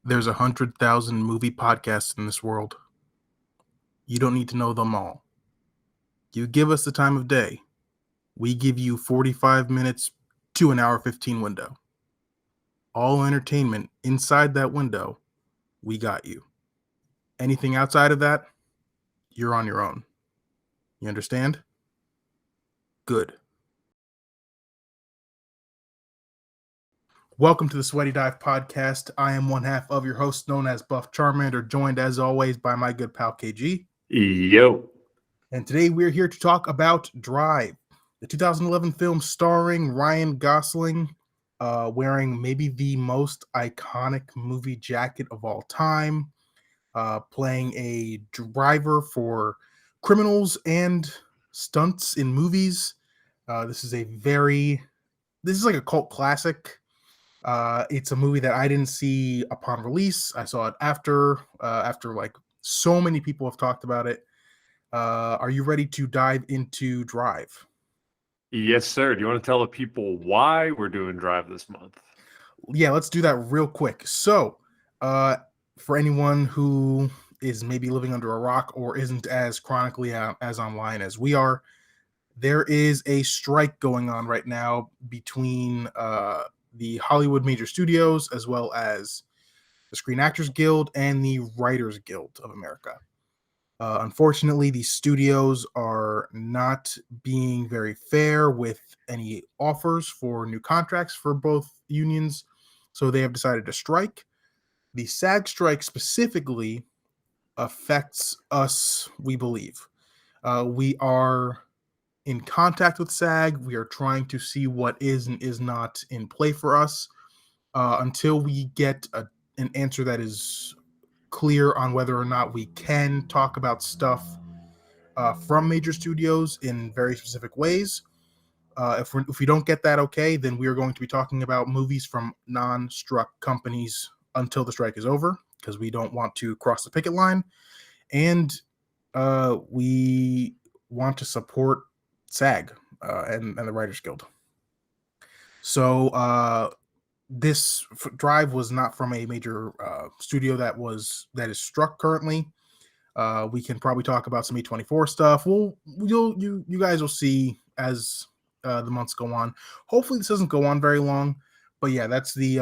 There's 100,000 movie podcasts in this world. You don't need to know them all. You give us the time of day. We give you 45 minutes to an hour 15 window. All entertainment inside that window, we got you. Anything outside of that, you're on your own. You understand? Good. Welcome to the Sweaty Dive Podcast. I am one half of your host, known as Buff Charmander, joined as always by my good pal KG. Yo. And today we're here to talk about Drive, the 2011 film starring Ryan Gosling, wearing maybe the most iconic movie jacket of all time, playing a driver for criminals and stunts in movies. This is like a cult classic. It's a movie that I didn't see upon release. I saw it after like so many people have talked about it. Are you ready to dive into Drive? Yes, sir. Do you want to tell the people why we're doing Drive this month? Yeah, let's do that real quick. So, for anyone who is maybe living under a rock or isn't as chronically as online as we are, there is a strike going on right now between the Hollywood major studios as well as the Screen Actors Guild and the Writers Guild of America. Unfortunately, these studios are not being very fair with any offers for new contracts for both unions, so they have decided to strike. The SAG strike specifically affects us, we believe. We are in contact with SAG. We are trying to see what is and is not in play for us until we get an answer that is clear on whether or not we can talk about stuff from major studios in very specific ways. If we don't get that okay, then we are going to be talking about movies from non-struck companies until the strike is over, because we don't want to cross the picket line, and we want to support SAG and the Writers Guild. So this Drive was not from a major studio that is struck currently. We can probably talk about some A24 stuff. You guys will see as the months go on. Hopefully this doesn't go on very long, but yeah, that's the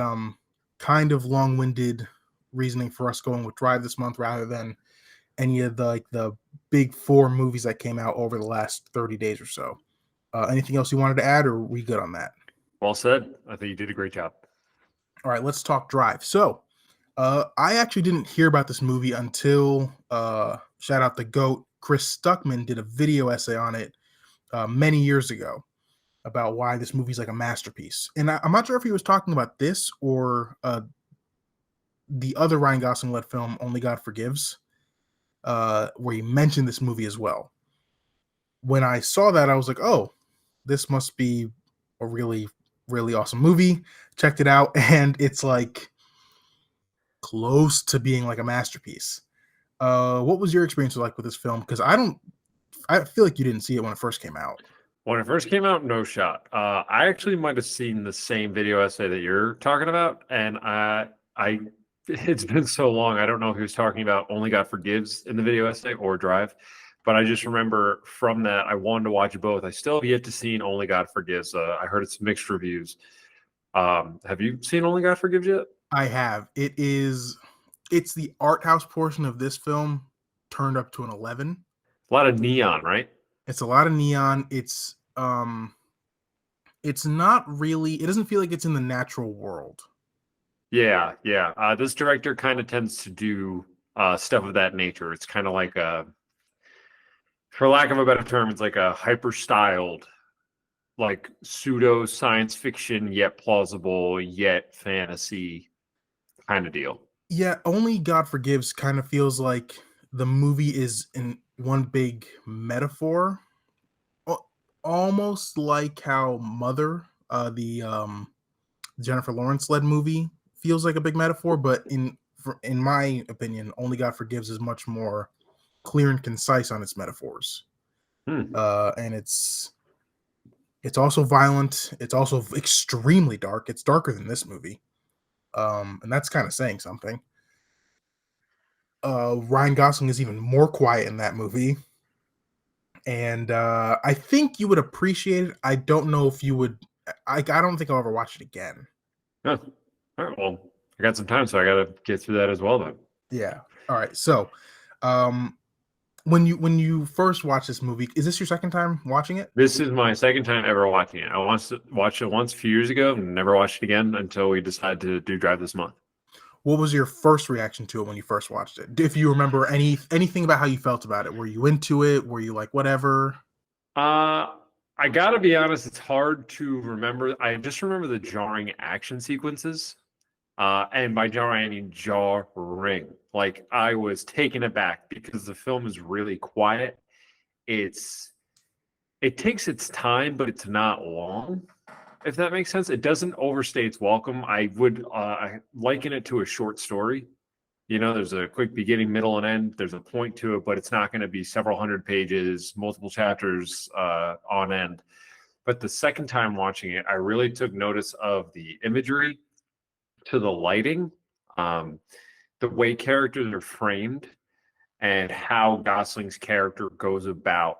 kind of long-winded reasoning for us going with Drive this month rather than any of the big four movies that came out over the last 30 days or so. Anything else you wanted to add, or are we good on that? Well said. I think you did a great job. All right, let's talk Drive. So, I actually didn't hear about this movie until shout out the GOAT, Chris Stuckman, did a video essay on it many years ago about why this movie is like a masterpiece. And I'm not sure if he was talking about this or the other Ryan Gosling-led film, Only God Forgives, where he mentioned this movie as well. When I saw that, I was like, oh, this must be a really, really awesome movie. Checked it out, and it's like close to being like a masterpiece. What was your experience like with this film? Because I feel like you didn't see it when it first came out. When it first came out, no shot. I actually might have seen the same video essay that you're talking about, and it's been so long. I don't know if he was talking about Only God Forgives in the video essay or Drive, but I just remember from that I wanted to watch both. I still have yet to see Only God Forgives. I heard it's mixed reviews. Have you seen Only God Forgives yet? I have. It's the art house portion of this film turned up to an 11. A lot of neon, right? It's a lot of neon. It's not really. It doesn't feel like it's in the natural world. Yeah. This director kind of tends to do stuff of that nature. It's kind of like for lack of a better term, it's like a hyper styled, like pseudo science fiction, yet plausible, yet fantasy kind of deal. Yeah, Only God Forgives kind of feels like the movie is in one big metaphor, almost like how Mother, the Jennifer Lawrence led movie, feels like a big metaphor. But in my opinion, Only God Forgives is much more clear and concise on its metaphors. And it's also violent. It's also extremely dark. It's darker than this movie. And that's kind of saying something. Ryan Gosling is even more quiet in that movie, and I think you would appreciate it. I don't know if you would. I don't think I'll ever watch it again. Oh, all right. Well, I got some time, so I got to get through that as well then. Yeah. All right. So, um, when you first watch this movie, is this your second time watching it? This is my second time ever watching it. I watched it once a few years ago and never watched it again until we decided to do Drive this month. What was your first reaction to it when you first watched it? If you remember anything about how you felt about it, were you into it? Were you like whatever? Uh, I gotta be honest, it's hard to remember. I just remember the jarring action sequences. And by jarring, I mean jarring. Like I was taken aback because the film is really quiet. It takes its time, but it's not long. If that makes sense, it doesn't overstay its welcome. I would liken it to a short story. You know, there's a quick beginning, middle, and end. There's a point to it, but it's not going to be several hundred pages, multiple chapters on end. But the second time watching it, I really took notice of the imagery, to the lighting, um, the way characters are framed, and how Gosling's character goes about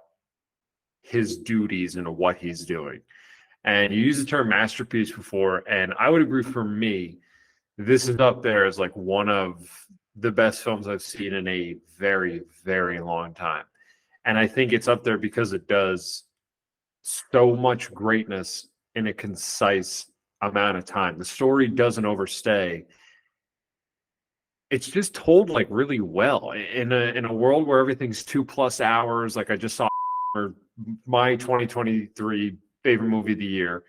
his duties and what he's doing. And you used the term masterpiece before, and I would agree for me, this is up there as like one of the best films I've seen in a very, very long time. And I think it's up there because it does so much greatness in a concise amount of time. The story doesn't overstay. It's just told like really well in a world where everything's 2+ hours. Like I just saw my 2023 favorite movie of the year.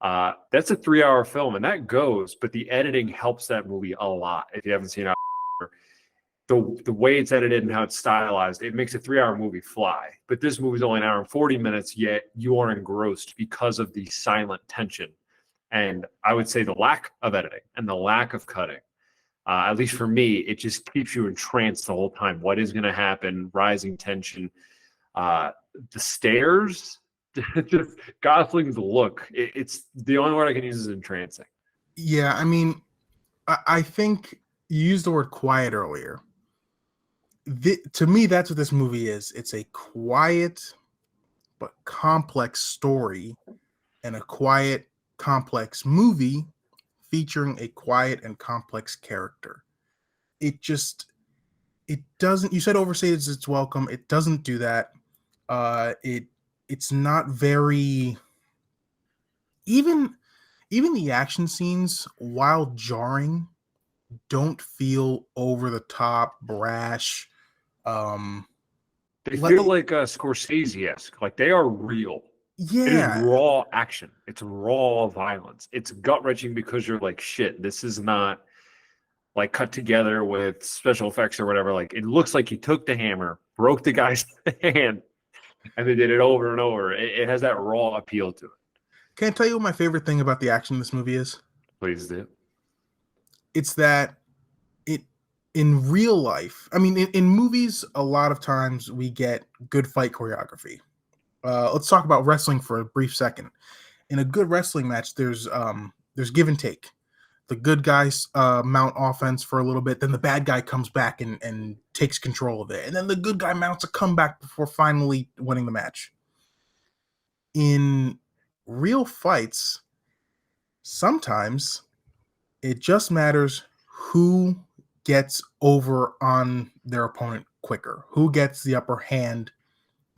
That's a 3-hour film, and that goes, but the editing helps that movie a lot. If you haven't seen it, the way it's edited and how it's stylized, it makes a 3-hour movie fly. But this movie's only an hour and 40 minutes, yet you are engrossed because of the silent tension. And I would say the lack of editing and the lack of cutting. At least for me, it just keeps you entranced the whole time. What is going to happen? Rising tension. The stairs, just Gosling's look. It's the only word I can use is entrancing. Yeah, I mean, I think you used the word quiet earlier. To me, that's what this movie is. It's a quiet but complex story and a quiet, complex movie featuring a quiet and complex character. It doesn't. You said overstated its welcome. It doesn't do that. It's not very even even the action scenes, while jarring, don't feel over the top, brash. Um, They like feel like Scorsese-esque. Like they are real. It is yeah, raw action. It's raw violence. It's gut wrenching because you're like, shit, this is not like cut together with special effects or whatever. Like it looks like he took the hammer, broke the guy's hand, and they did it over and over. It has that raw appeal to it. can I tell you what my favorite thing about the action in this movie is? Please do. It's that it in real life. I mean, in movies, a lot of times we get good fight choreography. Let's talk about wrestling for a brief second. In a good wrestling match, there's give and take. The good guys mount offense for a little bit, then the bad guy comes back and takes control of it, and then the good guy mounts a comeback before finally winning the match. In real fights, sometimes it just matters who gets over on their opponent quicker, who gets the upper hand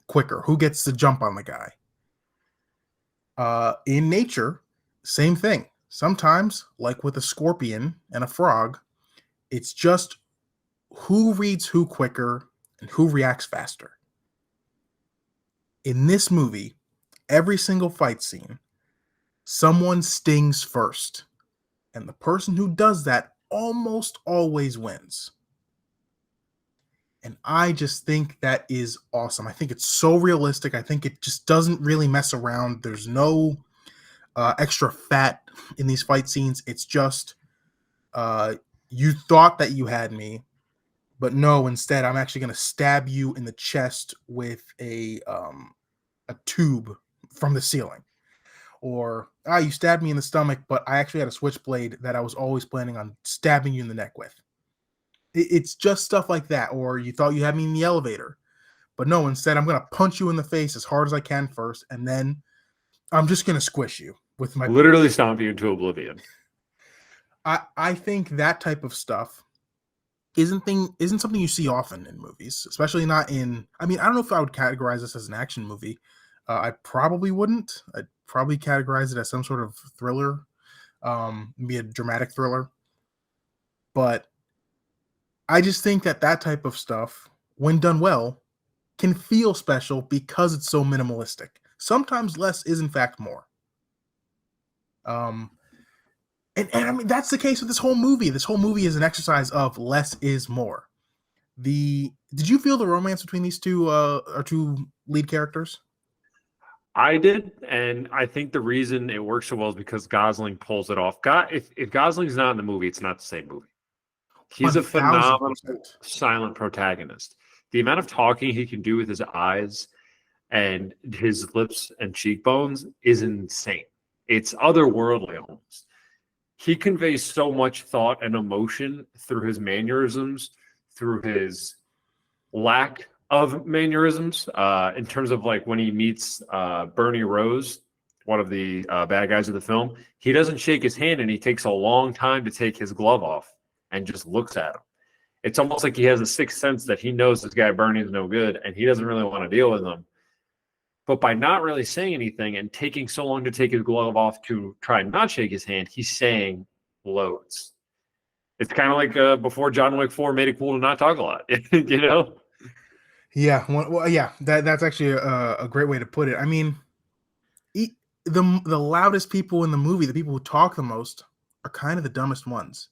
quicker, who gets the jump on the guy. In nature, same thing. Sometimes, like with a scorpion and a frog, it's just who reads who quicker and who reacts faster. In this movie, every single fight scene, someone stings first, and the person who does that almost always wins. And I just think that is awesome. I think it's so realistic. I think it just doesn't really mess around. There's no extra fat in these fight scenes. It's just uh, you thought that you had me, but no. Instead, I'm actually going to stab you in the chest with a tube from the ceiling, or you stabbed me in the stomach, but I actually had a switchblade that I was always planning on stabbing you in the neck with. It's just stuff like that. Or you thought you had me in the elevator, but no, instead I'm gonna punch you in the face as hard as I can first, and then I'm just gonna squish you with my Literally stomp you into oblivion. I think that type of stuff isn't something you see often in movies, especially not in. I mean, I don't know if I would categorize this as an action movie. I probably wouldn't. I'd probably categorize it as some sort of thriller, be a dramatic thriller. But I just think that that type of stuff, when done well, can feel special because it's so minimalistic. Sometimes less is in fact more. Um, and I mean that's the case with this whole movie. This whole movie is an exercise of less is more. Did you feel the romance between these two or two lead characters? I did, and I think the reason it works so well is because Gosling pulls it off. If Gosling's not in the movie, it's not the same movie. He's One a thousand phenomenal percent. silent protagonist. The amount of talking he can do with his eyes and his lips and cheekbones is insane. It's otherworldly almost. He conveys so much thought and emotion through his mannerisms, through his lack of mannerisms, in terms of like when he meets Bernie Rose, one of the bad guys of the film. He doesn't shake his hand, and he takes a long time to take his glove off and just looks at him. It's almost like he has a sixth sense that he knows this guy Bernie is no good, and he doesn't really want to deal with him. But by not really saying anything and taking so long to take his glove off to try and not shake his hand, he's saying loads. It's kind of like before John Wick 4 made it cool to not talk a lot, you know? Yeah, well, yeah, that's actually a great way to put it. I mean, the loudest people in the movie, the people who talk the most, are kind of the dumbest ones.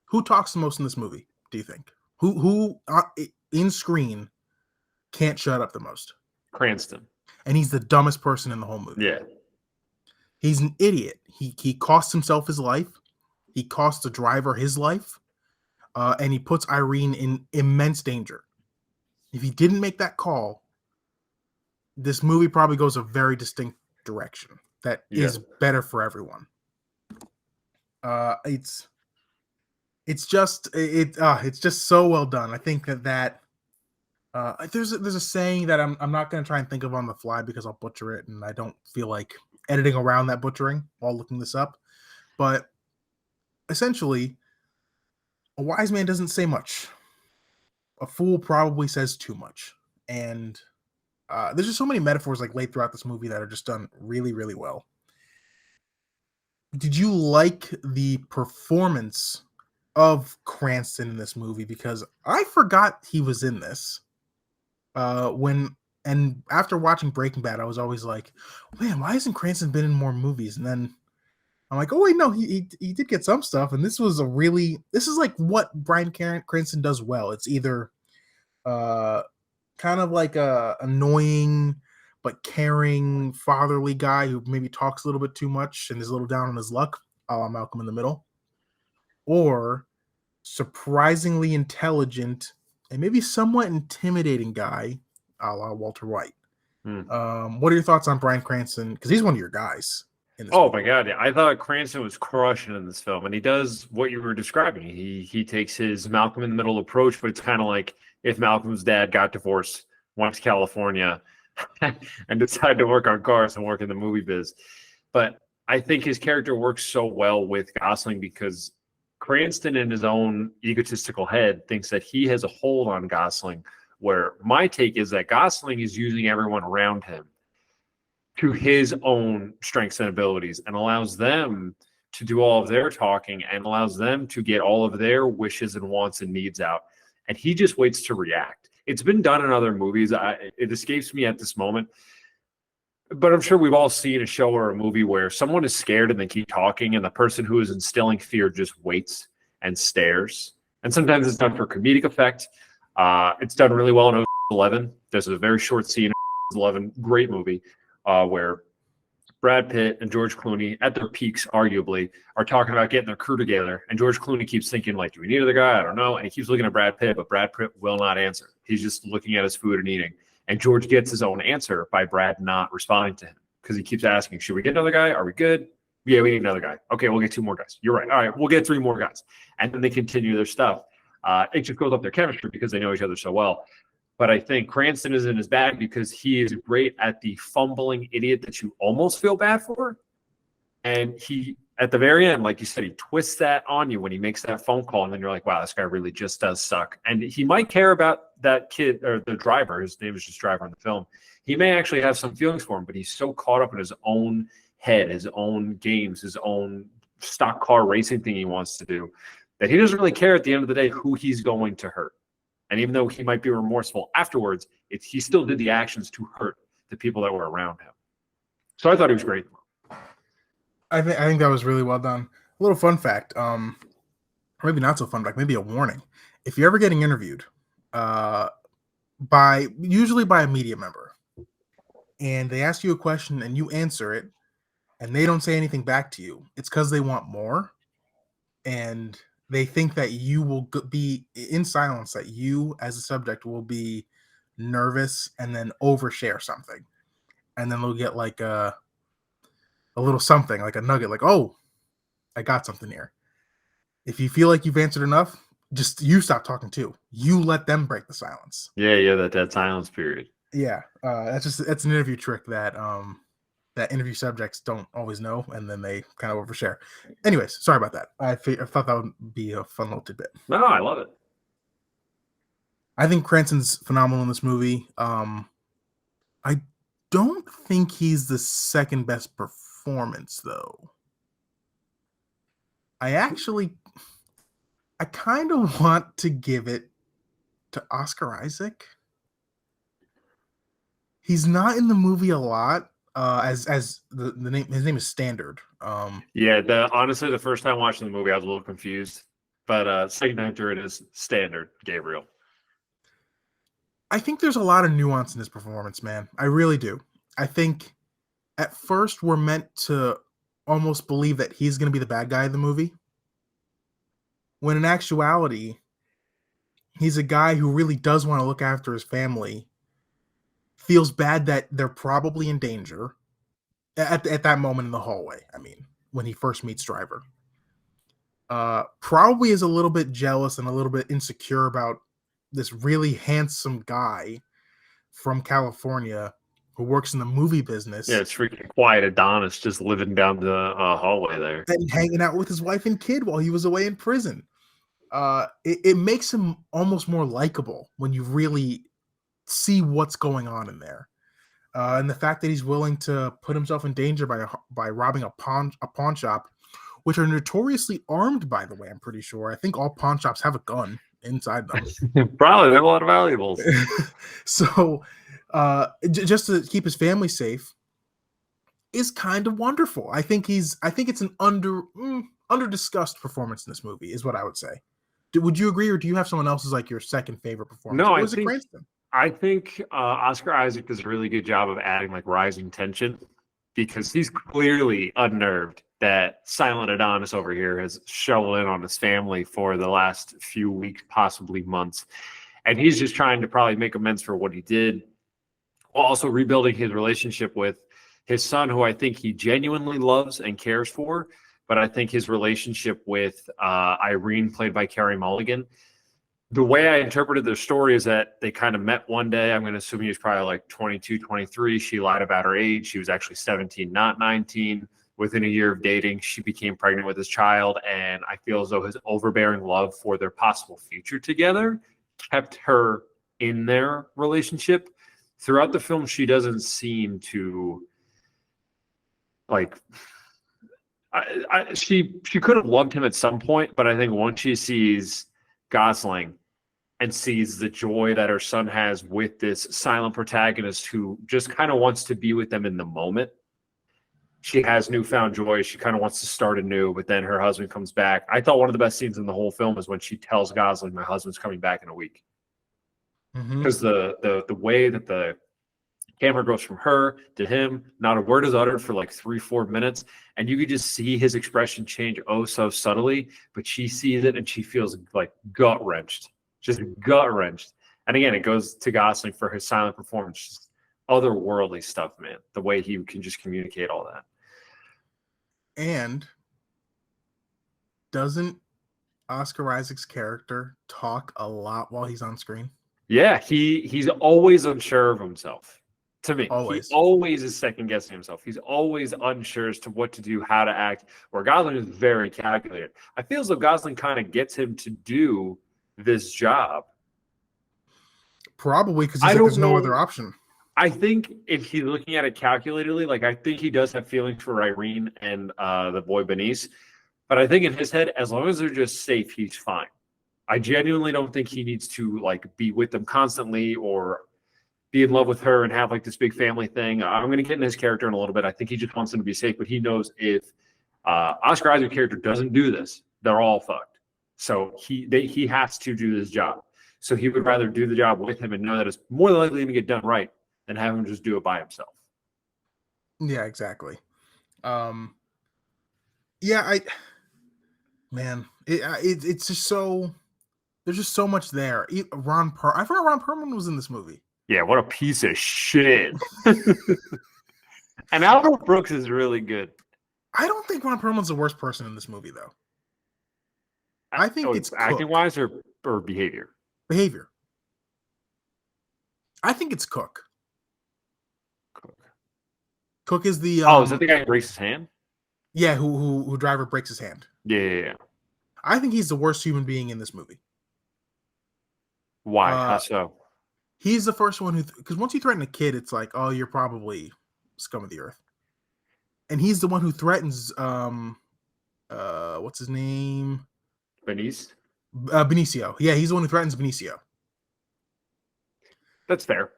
Who talks the most in this movie? Do you think? Who in screen can't shut up the most? Cranston. And he's the dumbest person in the whole movie. Yeah. He's an idiot. He costs himself his life. He costs the driver his life, and he puts Irene in immense danger. If he didn't make that call, this movie probably goes a very distinct direction that is better for everyone. It's just so well done. I think that there's a saying that I'm not going to try and think of on the fly because I'll butcher it, and I don't feel like editing around that butchering while looking this up. But essentially, a wise man doesn't say much. A fool probably says too much. And there's just so many metaphors like laid throughout this movie that are just done really, really well. Did you like the performance of Cranston in this movie? Because I forgot he was in this. And after watching Breaking Bad, I was always like, man, why hasn't Cranston been in more movies? And then I'm like, oh wait, no, he did get some stuff, and this is like what Bryan Cranston does well. It's either kind of like a annoying but caring fatherly guy who maybe talks a little bit too much and is a little down on his luck, a la Malcolm in the Middle, or surprisingly intelligent and maybe somewhat intimidating guy, a la Walter White. What are your thoughts on Bryan Cranston? Because he's one of your guys. Oh my god, yeah. I thought Cranston was crushing in this film, and he does what you were describing. He takes his Malcolm in the Middle approach, but it's kind of like if Malcolm's dad got divorced, went to California, and decided to work on cars and work in the movie biz. But I think his character works so well with Gosling because Cranston, in his own egotistical head, thinks that he has a hold on Gosling. Where my take is that Gosling is using everyone around him to his own strengths and abilities and allows them to do all of their talking and allows them to get all of their wishes and wants and needs out. And he just waits to react. It's been done in other movies. It escapes me at this moment. But I'm sure we've all seen a show or a movie where someone is scared and they keep talking, and the person who is instilling fear just waits and stares. And sometimes it's done for comedic effect. It's done really well in Ocean's 11. There's a very short scene in Ocean's 11, great movie, where Brad Pitt and George Clooney, at their peaks, arguably, are talking about getting their crew together. And George Clooney keeps thinking, like, do we need another guy? I don't know. And he keeps looking at Brad Pitt, but Brad Pitt will not answer. He's just looking at his food and eating. And George gets his own answer by Brad not responding to him because he keeps asking, should we get another guy? Are we good? Yeah, we need another guy. Okay, we'll get two more guys. You're right. All right, we'll get three more guys. And then they continue their stuff. It just goes up their chemistry because they know each other so well. But I think Cranston is in his bag because he is great at the fumbling idiot that you almost feel bad for. And he, at the very end, like you said, he twists that on you when he makes that phone call. And then you're like, wow, this guy really just does suck. And he might care about that kid or the driver. His name is just driver in the film. He may actually have some feelings for him, but he's so caught up in his own head, his own games, his own stock car racing thing he wants to do, that he doesn't really care at the end of the day who he's going to hurt. And even though he might be remorseful afterwards, he still did the actions to hurt the people that were around him. So I thought he was great. I think that was really well done. A little fun fact, maybe not so fun fact, maybe a warning. If you're ever getting interviewed, usually by a media member, and they ask you a question and you answer it, and they don't say anything back to you, it's because they want more, and they think that you will be in silence, that you as a subject will be nervous and then overshare something, and then they'll get like a little something, like a nugget, like, oh, I got something here. If you feel like you've answered enough, just you stop talking too. You let them break the silence. Yeah, that silence period. Yeah, that's an interview trick that that interview subjects don't always know, and then they kind of overshare. Anyways, sorry about that. I thought that would be a fun little tidbit. No, I love it. I think Cranston's phenomenal in this movie. I don't think he's the second best performance, though. I kind of want to give it to Oscar Isaac. He's not in the movie a lot. As the name, his name is Standard. Yeah, honestly, the first time watching the movie, I was a little confused, but second time through, it is Standard Gabriel. I think there's a lot of nuance in his performance, man. I really do. I think at first we're meant to almost believe that he's going to be the bad guy of the movie, when in actuality, he's a guy who really does want to look after his family, feels bad that they're probably in danger at that moment in the hallway. I mean, when he first meets Driver. Probably is a little bit jealous and a little bit insecure about this really handsome guy from California who works in the movie business. Yeah, it's freaking quiet Adonis just living down the hallway there. And hanging out with his wife and kid while he was away in prison. It makes him almost more likable when you really see what's going on in there. And the fact that he's willing to put himself in danger by robbing a pawn shop, which are notoriously armed, by the way, I'm pretty sure. I think all pawn shops have a gun inside them. Probably, they have a lot of valuables. So just to keep his family safe is kind of wonderful. I think it's an under discussed performance in this movie, is what I would say. Would you agree, or do you have someone else as like your second favorite performance? No, or is it Cranston? I think Oscar Isaac does a really good job of adding like rising tension, because he's clearly unnerved that Silent Adonis over here has shoveled in on his family for the last few weeks, possibly months. And he's just trying to probably make amends for what he did, while also rebuilding his relationship with his son, who I think he genuinely loves and cares for. But I think his relationship with Irene, played by Carey Mulligan, the way I interpreted their story is that they kind of met one day. I'm going to assume he was probably like 22, 23. She lied about her age. She was actually 17, not 19. Within a year of dating, she became pregnant with his child. And I feel as though his overbearing love for their possible future together kept her in their relationship. Throughout the film, she doesn't seem to like... she could have loved him at some point, but I think once she sees Gosling and sees the joy that her son has with this silent protagonist who just kind of wants to be with them in the moment, she has newfound joy. She kind of wants to start anew, but then her husband comes back. I thought one of the best scenes in the whole film is when she tells Gosling, "My husband's coming back in a week," because the way that the camera goes from her to him, not a word is uttered for like 3-4 minutes, and you could just see his expression change oh so subtly, but she sees it and she feels like gut-wrenched, just gut-wrenched. And again, it goes to Gosling for his silent performance, just otherworldly stuff, man, the way he can just communicate all that. And doesn't Oscar Isaac's character talk a lot while he's on screen? Yeah, he's always unsure of himself. To me, he Always. always is second guessing himself. He's always unsure as to what to do, how to act. Where Gosling is very calculated. I feel as though Gosling kind of gets him to do this job. Probably because I he's like, don't there's no other know. option. I think if he's looking at it calculatedly, like I think he does have feelings for Irene and the boy Benice, but I think in his head, as long as they're just safe, he's fine. I genuinely don't think he needs to like be with them constantly or be in love with her and have like this big family thing. I'm going to get in his character in a little bit. I think he just wants them to be safe, but he knows if Oscar Isaac's character doesn't do this, they're all fucked. So he has to do this job. So he would rather do the job with him and know that it's more than likely going to get done right than have him just do it by himself. Yeah, exactly. Yeah, it's just so there's just so much there. I forgot Ron Perlman was in this movie. Yeah, what a piece of shit. And Albert Brooks is really good. I don't think Ron Perlman's the worst person in this movie, though. I think it's acting Cook. wise or behavior. Behavior. I think it's Cook. Cook is the is that the guy who breaks his hand? Yeah, who driver breaks his hand. Yeah. I think he's the worst human being in this movie. Why? How so? He's the first one because once you threaten a kid, it's like, oh, you're probably scum of the earth. And he's the one who threatens what's his name? Benicio. Yeah, he's the one who threatens Benicio. That's fair.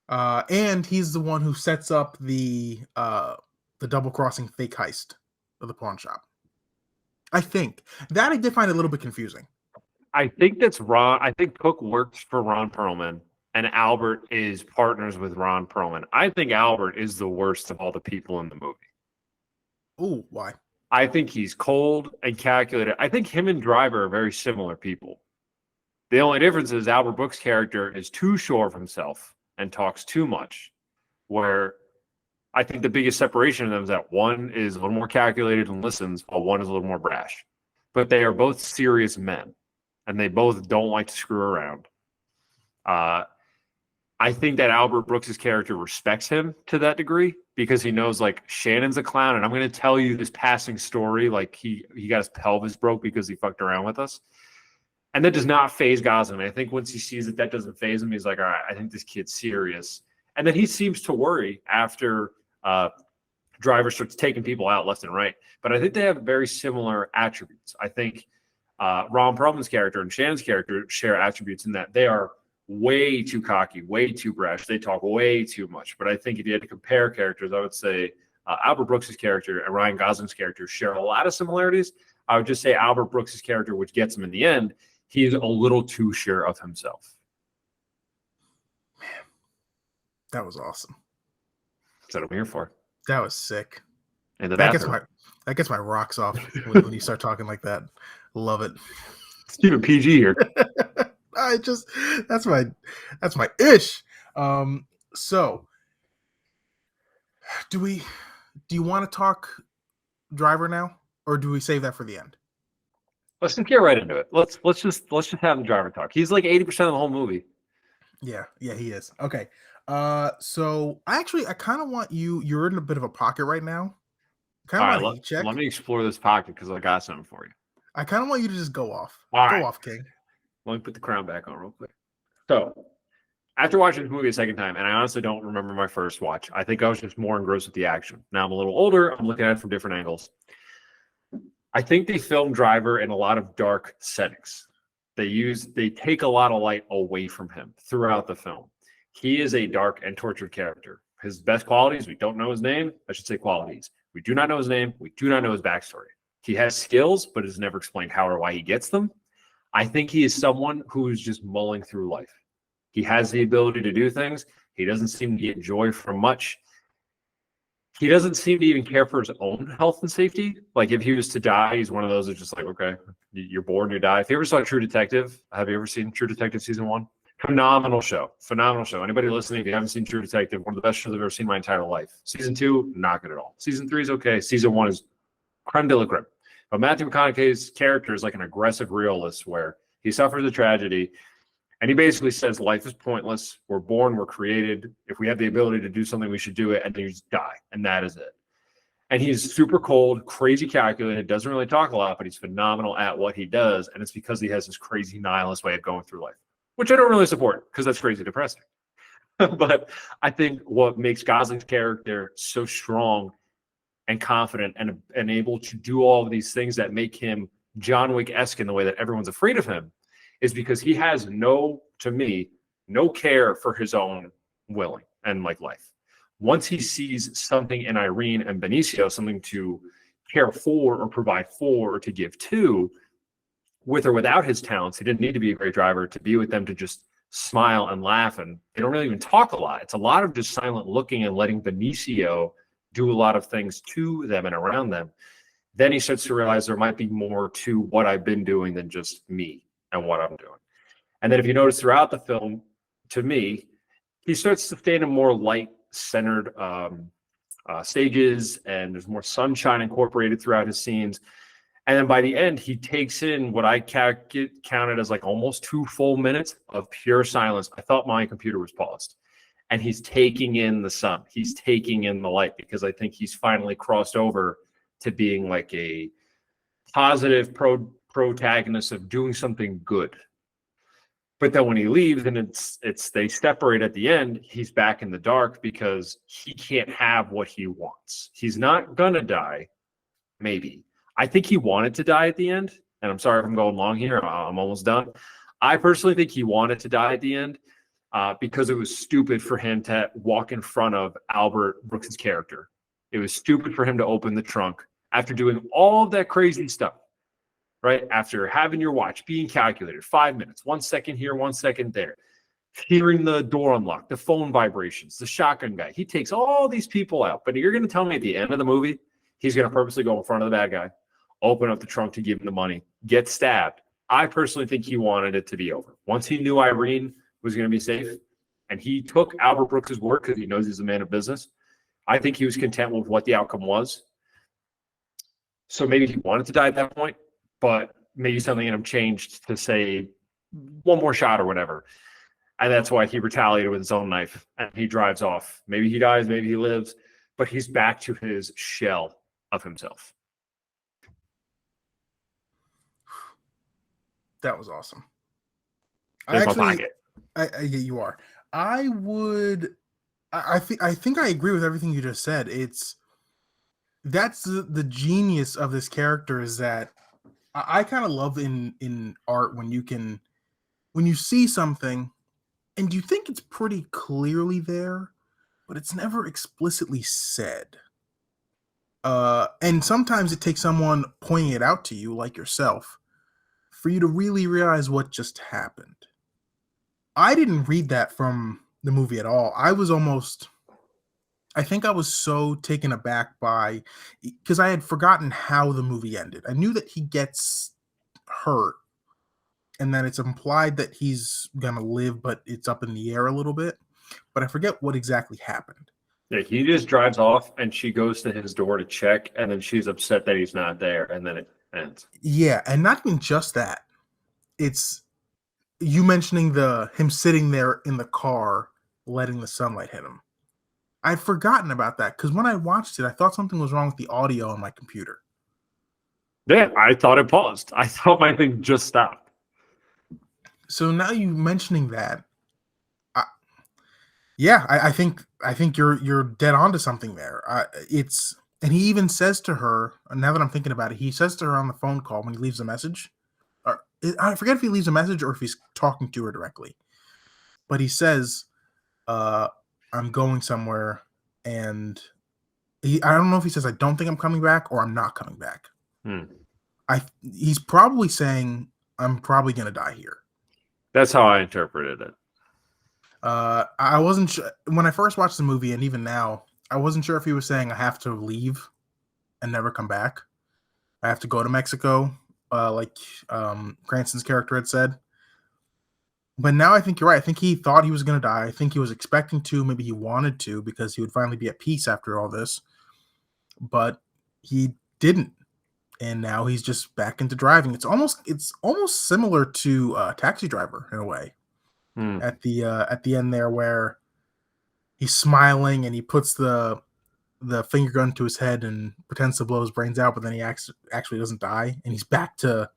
And he's the one who sets up the double crossing fake heist of the pawn shop. I think that I did find a little bit confusing. I think that's Ron. I think Cook works for Ron Perlman and Albert is partners with Ron Perlman. I think Albert is the worst of all the people in the movie. Ooh, why? I think he's cold and calculated. I think him and Driver are very similar people. The only difference is Albert Brooks' character is too sure of himself and talks too much, where I think the biggest separation of them is that one is a little more calculated and listens, while one is a little more brash. But they are both serious men, and they both don't like to screw around. I think that Albert Brooks' character respects him to that degree because he knows, like, Shannon's a clown, and I'm going to tell you this passing story, like he got his pelvis broke because he fucked around with us. And that does not faze Gosling. I think once he sees that doesn't faze him, he's like, all right, I think this kid's serious. And then he seems to worry after Driver starts taking people out left and right. But I think they have very similar attributes. I think Ron Perlman's character and Shannon's character share attributes in that they are way too cocky, way too brash. They talk way too much. But I think if you had to compare characters, I would say Albert Brooks' character and Ryan Gosling's character share a lot of similarities. I would just say Albert Brooks' character, which gets him in the end, he is a little too sure of himself. Man, that was awesome. That's what I'm here for. That was sick. And that gets my rocks off when you start talking like that. Love it. Let's keep it PG here. That's my ish. So do you want to talk Driver now, or do we save that for the end? Let's just get right into it. Let's just have the Driver talk. He's like 80% of the whole movie. Yeah, he is. Okay. So I kind of want you're in a bit of a pocket right now. Let me explore this pocket because I got something for you. I kind of want you to just go off. Off, King. Let me put the crown back on real quick. So, after watching this movie a second time, and I honestly don't remember my first watch, I think I was just more engrossed with the action. Now I'm a little older. I'm looking at it from different angles. I think they filmed Driver in a lot of dark settings. They take a lot of light away from him throughout the film. He is a dark and tortured character. His best qualities, we don't know his name. I should say qualities. We do not know his name. We do not know his backstory. He has skills, but it's never explained how or why he gets them. I think he is someone who is just mulling through life. He has the ability to do things. He doesn't seem to get joy from much. He doesn't seem to even care for his own health and safety. Like if he was to die, he's one of those that's just like, okay, you're born, you die. If you ever saw True Detective, have you ever seen True Detective season 1? Phenomenal show. Anybody listening, if you haven't seen True Detective, one of the best shows I've ever seen in my entire life. Season 2, not good at all. Season 3 is okay. Season 1 is creme de la creme. But Matthew McConaughey's character is like an aggressive realist where he suffers a tragedy and he basically says life is pointless. We're born, we're created. If we have the ability to do something, we should do it, and then you just die. And that is it. And he's super cold, crazy calculated, doesn't really talk a lot, but he's phenomenal at what he does. And it's because he has this crazy nihilist way of going through life, which I don't really support because that's crazy depressing. But I think what makes Gosling's character so strong and confident and able to do all of these things that make him John Wick-esque in the way that everyone's afraid of him is because he has to me, no care for his own willing and like life. Once he sees something in Irene and Benicio, something to care for or provide for or to give to, with or without his talents, he didn't need to be a great driver to be with them, to just smile and laugh. And they don't really even talk a lot. It's a lot of just silent looking and letting Benicio do a lot of things to them and around them. Then he starts to realize there might be more to what I've been doing than just me and what I'm doing. And then if you notice throughout the film, to me, he starts to stay in a more light-centered stages, and there's more sunshine incorporated throughout his scenes. And then by the end, he takes in what I counted as like almost 2 full minutes of pure silence. I thought my computer was paused. And he's taking in the sun. He's taking in the light, because I think he's finally crossed over to being like a positive protagonist of doing something good. But then when he leaves and they separate at the end, he's back in the dark because he can't have what he wants. He's not gonna die, maybe. I think he wanted to die at the end. And I'm sorry if I'm going long here. I'm almost done. I personally think he wanted to die at the end because it was stupid for him to walk in front of Albert Brooks' character. It was stupid for him to open the trunk after doing all of that crazy stuff, right? After having your watch being calculated, 5 minutes, 1 second here, 1 second there, hearing the door unlock, the phone vibrations, the shotgun guy. He takes all these people out. But you're going to tell me at the end of the movie, he's going to purposely go in front of the bad guy, open up the trunk to give him the money, get stabbed. I personally think he wanted it to be over. Once he knew Irene was going to be safe, and he took Albert Brooks' word because he knows he's a man of business, I think he was content with what the outcome was. So maybe he wanted to die at that point, but maybe something in him changed to say one more shot or whatever. And that's why he retaliated with his own knife and he drives off. Maybe he dies, maybe he lives, but he's back to his shell of himself. That was awesome. You are. I think I agree with everything you just said. That's the genius of this character, is that I kind of love in art when you see something and you think it's pretty clearly there, but it's never explicitly said. And sometimes it takes someone pointing it out to you, like yourself, for you to really realize what just happened. I didn't read that from the movie at all. I think I was so taken aback because I had forgotten how the movie ended. I knew that he gets hurt and that it's implied that he's gonna live, but it's up in the air a little bit. But I forget what exactly happened. Yeah, he just drives off and she goes to his door to check, and then she's upset that he's not there, and then it ends. Yeah, and not even just that. It's you mentioning him sitting there in the car letting the sunlight hit him. I'd forgotten about that because when I watched it, I thought something was wrong with the audio on my computer. Yeah, I thought it paused. I thought my thing just stopped. So now you mentioning that, I think you're dead on to something there. And he even says to her, now that I'm thinking about it, he says to her on the phone call when he leaves a message. Or I forget if he leaves a message or if he's talking to her directly. But he says, I'm going somewhere, and I don't know if he says I don't think I'm coming back or I'm not coming back. He's probably saying I'm probably gonna die here. That's how I interpreted it. I wasn't sure when I first watched the movie, and even now, I wasn't sure if he was saying I have to leave and never come back. I have to go to Mexico, like Cranston's character had said. But now I think you're right. I think he thought he was going to die. I think he was expecting to. Maybe he wanted to because he would finally be at peace after all this. But he didn't. and now he's just back into driving. It's almost similar to Taxi Driver in a way. Hmm. At the end there, where he's smiling and he puts the finger gun to his head and pretends to blow his brains out, but then he actually doesn't die, and he's back to.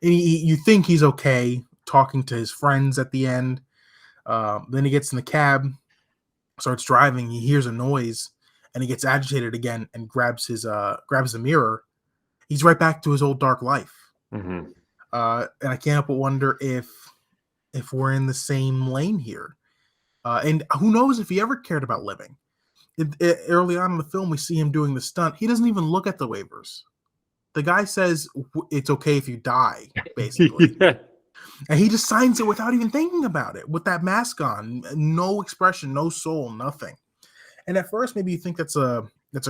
And you think he's okay talking to his friends at the end. Then he gets in the cab, starts driving. He hears a noise, and he gets agitated again and grabs the mirror. He's right back to his old dark life. Mm-hmm. And I can't help but wonder if we're in the same lane here. And who knows if he ever cared about living. Early on in the film, we see him doing the stunt. He doesn't even look at the waivers. The guy says it's okay if you die, basically. Yeah. And he just signs it without even thinking about it, with that mask on, no expression, no soul, nothing. And at first, maybe you think that's a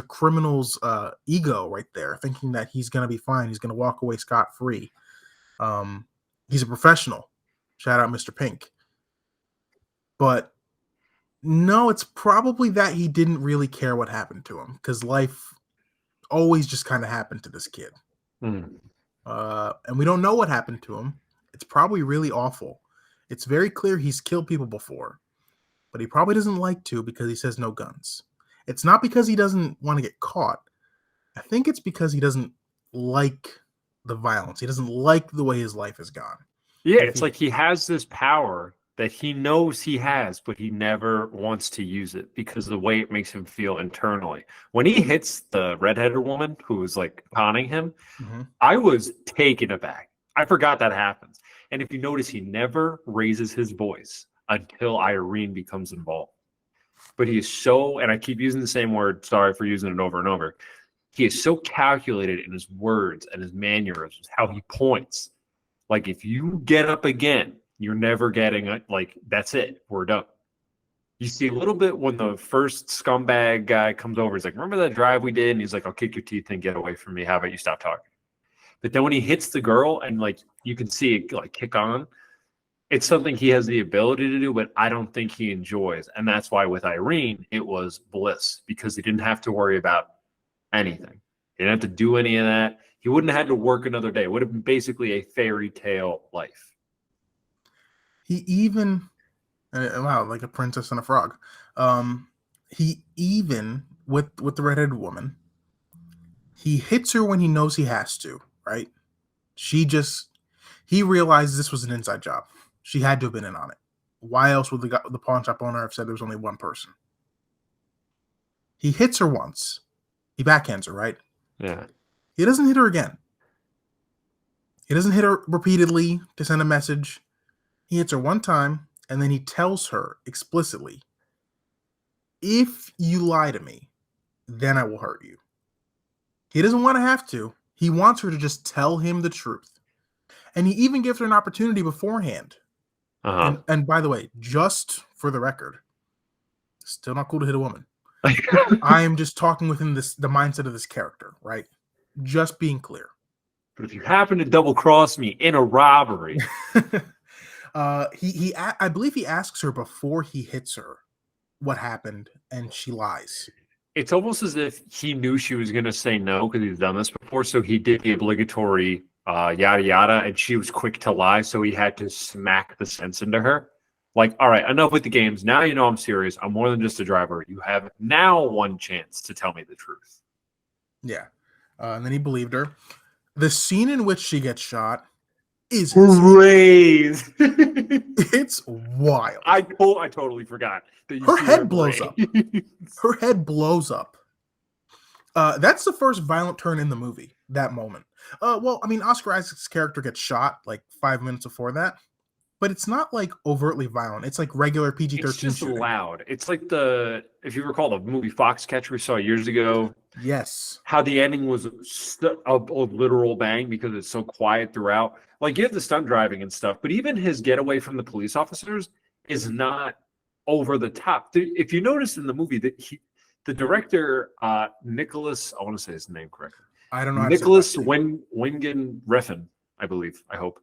criminal's ego right there, thinking that he's gonna be fine, he's gonna walk away scot free. Um, he's a professional. Shout out, Mr. Pink. But no, it's probably that he didn't really care what happened to him, because life always just kind of happened to this kid. Mm. And we don't know what happened to him. It's probably really awful. It's very clear he's killed people before, but he probably doesn't like to because he says no guns. It's not because he doesn't want to get caught. I think it's because he doesn't like the violence. He doesn't like the way his life has gone. Yeah, And if it's he, like he has this power that he knows he has, but he never wants to use it because of the way it makes him feel internally. When he hits the redheaded woman who was like conning him, Mhm. I was taken aback. I forgot that happens. And if you notice, he never raises his voice until Irene becomes involved. But he is so, and I keep using the same word, sorry for using it over and over. He is so calculated in his words and his mannerisms, how he points. Like, if you get up again, you're never getting it. Like, that's it. We're done. You see a little bit when the first scumbag guy comes over. He's like, remember that drive we did? And he's like, I'll kick your teeth and get away from me. How about you stop talking? But then when he hits the girl and like you can see it like kick on, it's something he has the ability to do, but I don't think he enjoys. And that's why with Irene, it was bliss because he didn't have to worry about anything. He didn't have to do any of that. He wouldn't have had to work another day. It would have been basically a fairy tale life. he even wow, like a princess and a frog. He even with the redheaded woman, he hits her when he knows he has to, right? She just he realizes this was an inside job. She had to have been in on it. Why else would the pawn shop owner have said there was only one person? He hits her once. He backhands her, right? Yeah. He doesn't hit her again. He doesn't hit her repeatedly to send a message. He hits her one time, and then he tells her explicitly, if you lie to me, then I will hurt you. He doesn't want to have to. He wants her to just tell him the truth. And he even gives her an opportunity beforehand. Uh And by the way, just for the record, still not cool to hit a woman. huh. I am just talking within the mindset of this character, right? Just being clear. But if you happen to double cross me in a robbery, I believe he asks her before he hits her what happened, and she lies. it's almost as if he knew she was going to say no because he's done this before. So he did the obligatory yada yada, and she was quick to lie. So he had to smack the sense into her. Like, all right, enough with the games. Now you know I'm serious. I'm more than just a driver. You have now one chance to tell me the truth. Yeah, and then he believed her. The scene in which she gets shot is insane. Hooray! It's wild. I totally forgot that you Her see head blows up. brains. Her head blows up. That's the first violent turn in the movie. That moment. Well, I mean, Oscar Isaac's character gets shot like 5 minutes before that, but it's not like overtly violent. It's like regular PG-13 It's just shooting. loud. It's like if you recall the movie Foxcatcher we saw years ago, Yes. how the ending was a literal bang because it's so quiet throughout. Like you have the stunt driving and stuff, but even his getaway from the police officers is not over the top. If you notice in the movie that the director, Nicholas, I want to say his name correctly. I don't know. Nicholas Wingen Refn, I believe. I hope.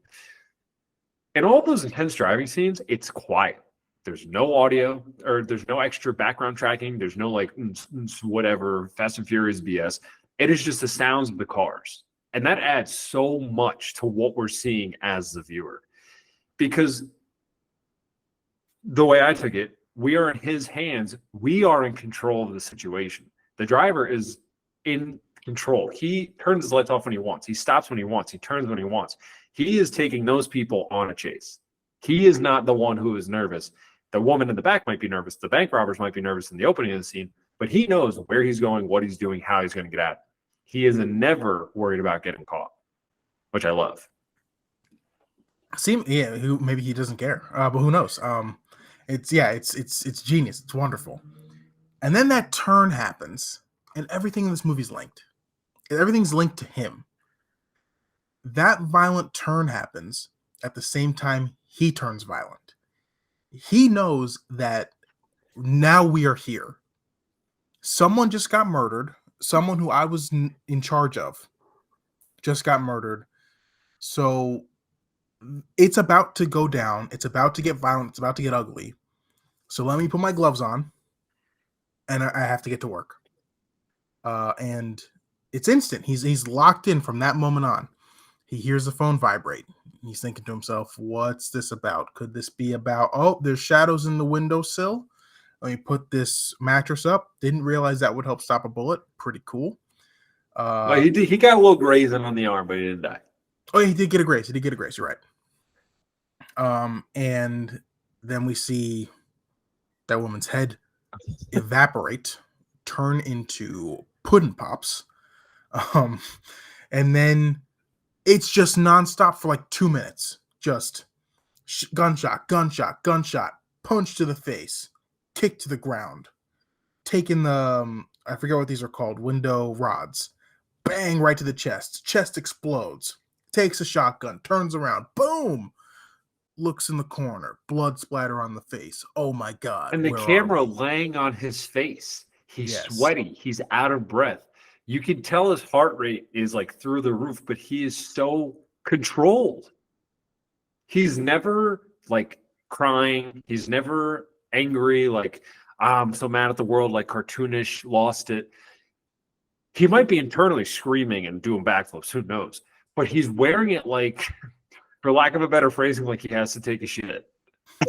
In all those intense driving scenes, it's quiet. There's no audio or there's no extra background tracking. There's no like whatever Fast and Furious BS. It is just the sounds of the cars. And that adds so much to what we're seeing as the viewer. Because the way I took it, we are in his hands. We are in control of the situation. The driver is in control. He turns his lights off when he wants. He stops when he wants. He turns when he wants. He is taking those people on a chase. He is not the one who is nervous. The woman in the back might be nervous. The bank robbers might be nervous in the opening of the scene, but he knows where he's going, what he's doing, how he's going to get out. He is never worried about getting caught, which I love. Maybe he doesn't care, but who knows? It's genius. It's wonderful. And then that turn happens, and everything in this movie's linked. Everything's linked to him. That violent turn happens at the same time he turns violent. He knows that now we are here. Someone just got murdered. Someone who I was in charge of just got murdered. So it's about to go down. It's about to get violent. It's about to get ugly. So let me put my gloves on, and I have to get to work. And it's instant. He's locked in from that moment on. He hears the phone vibrate. He's thinking to himself, what's this about? Could this be about, oh, there's shadows in the windowsill? Let me put this mattress up. Didn't realize that would help stop a bullet. Pretty cool. Well, he got a little grazing on the arm, but he didn't die. Oh, he did get a graze. You're right. And then we see that woman's head evaporate, turn into pudding pops. And then it's just nonstop for like 2 minutes. Just gunshot, punch to the face, kick to the ground, taking the, I forget what these are called, window rods, bang right to the chest explodes, takes a shotgun, turns around, boom, looks in the corner, blood splatter on the face. Oh my God. And the camera laying on his face. He's sweaty. He's out of breath. You can tell his heart rate is like through the roof, but he is so controlled. He's never like crying. He's never angry, like, I'm so mad at the world, like cartoonish, lost it. He might be internally screaming and doing backflips, who knows? But he's wearing it like, for lack of a better phrasing, like he has to take a shit.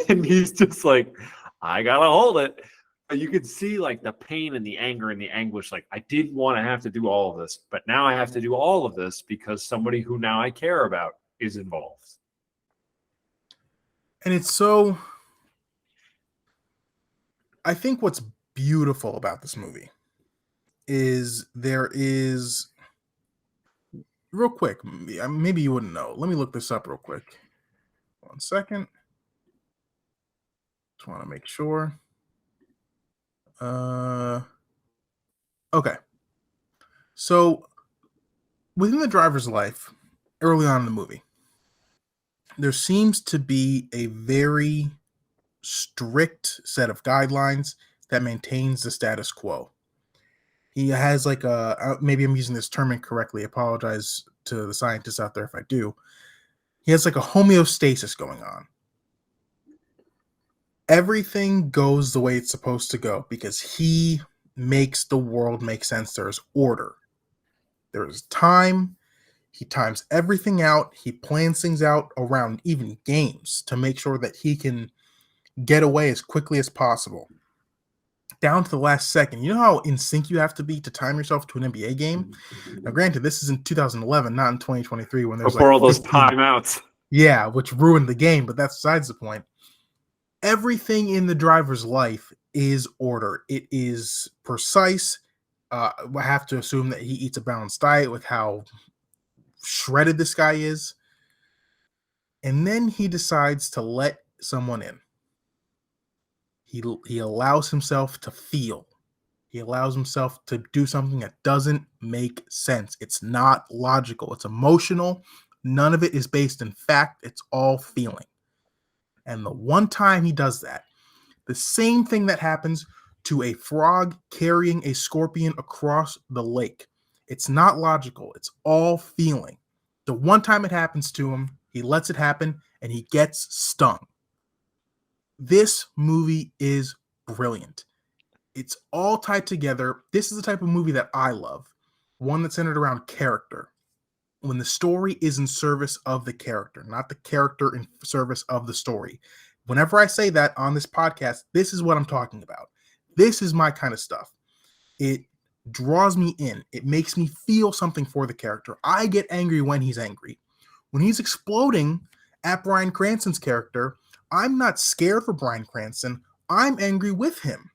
And he's just like, I gotta hold it. But you could see like the pain and the anger and the anguish. Like, I didn't want to have to do all of this, but now I have to do all of this because somebody who now I care about is involved. And it's so, I think what's beautiful about this movie is there is, real quick, maybe you wouldn't know. Let me look this up real quick. 1 second. Just want to make sure. Okay. So within the driver's life, early on in the movie, there seems to be a very strict set of guidelines that maintains the status quo. He has like maybe I'm using this term incorrectly. Apologize to the scientists out there if I do. He has like a homeostasis going on. Everything goes the way it's supposed to go because he makes the world make sense. There's order. There's time. He times everything out. He plans things out around even games to make sure that he can get away as quickly as possible. Down to the last second. You know how in sync you have to be to time yourself to an NBA game? Now, granted, this is in 2011, not in 2023 when there's before like all those timeouts. Yeah, which ruined the game, but that's besides the point. Everything in the driver's life is order. It is precise. I have to assume that he eats a balanced diet with how shredded this guy is. And then he decides to let someone in. He allows himself to feel. He allows himself to do something that doesn't make sense. It's not logical. It's emotional. None of it is based in fact. It's all feeling. And the one time he does that, the same thing that happens to a frog carrying a scorpion across the lake. It's not logical. It's all feeling. The one time it happens to him, he lets it happen, and he gets stung. This movie is brilliant. It's all tied together. This is the type of movie that I love. One that's centered around character. when the story is in service of the character, not the character in service of the story. Whenever I say that on this podcast, this is what I'm talking about. This is my kind of stuff. It draws me in. It makes me feel something for the character. I get angry when he's angry. When he's exploding at Bryan Cranston's character, I'm not scared for Bryan Cranston. I'm angry with him.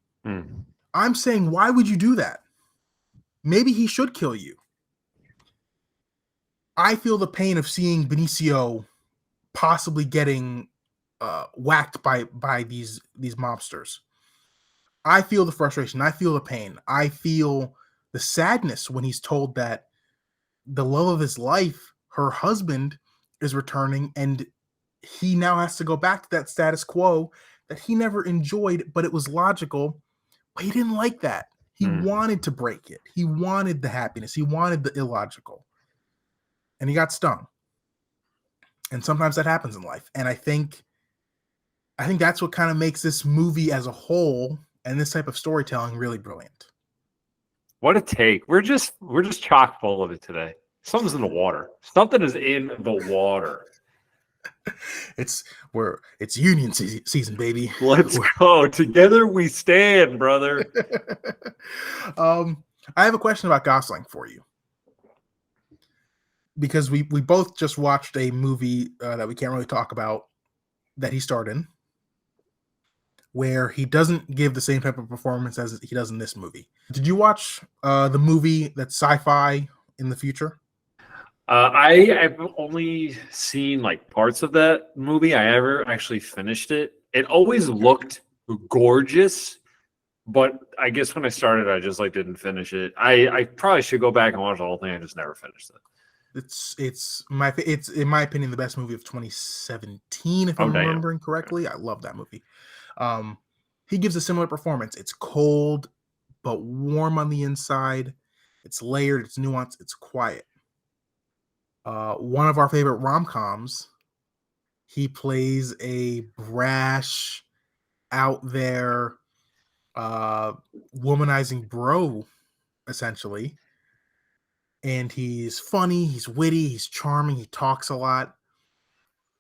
I'm saying, why would you do that? Maybe he should kill you. I feel the pain of seeing Benicio possibly getting whacked by these mobsters. I feel the frustration. I feel the pain. I feel the sadness when he's told that the love of his life, her husband, is returning, and he now has to go back to that status quo that he never enjoyed, but it was logical. But he didn't like that. He wanted to break it. He wanted the happiness. He wanted the illogical. And he got stung. And sometimes that happens in life. And I think that's what kind of makes this movie as a whole and this type of storytelling really brilliant. What a take. We're just chock full of it today. Something's in the water. Something is in the water. It's union season, baby. Let's go. Together we stand, brother. I have a question about Gosling for you. Because we both just watched a movie that we can't really talk about that he starred in, where he doesn't give the same type of performance as he does in this movie. Did you watch the movie that's sci-fi in the future? I've only seen like parts of that movie. I never actually finished it. It always looked gorgeous, but I guess when I started, I just like didn't finish it. I probably should go back and watch the whole thing. I just never finished it. It's in my opinion the best movie of 2017, if I'm remembering correctly. I love that movie. He gives a similar performance. It's cold but warm on the inside. It's layered, it's nuanced, it's quiet. One of our favorite rom-coms, he plays a brash, out there, womanizing bro, essentially. And he's funny, he's witty, he's charming, he talks a lot.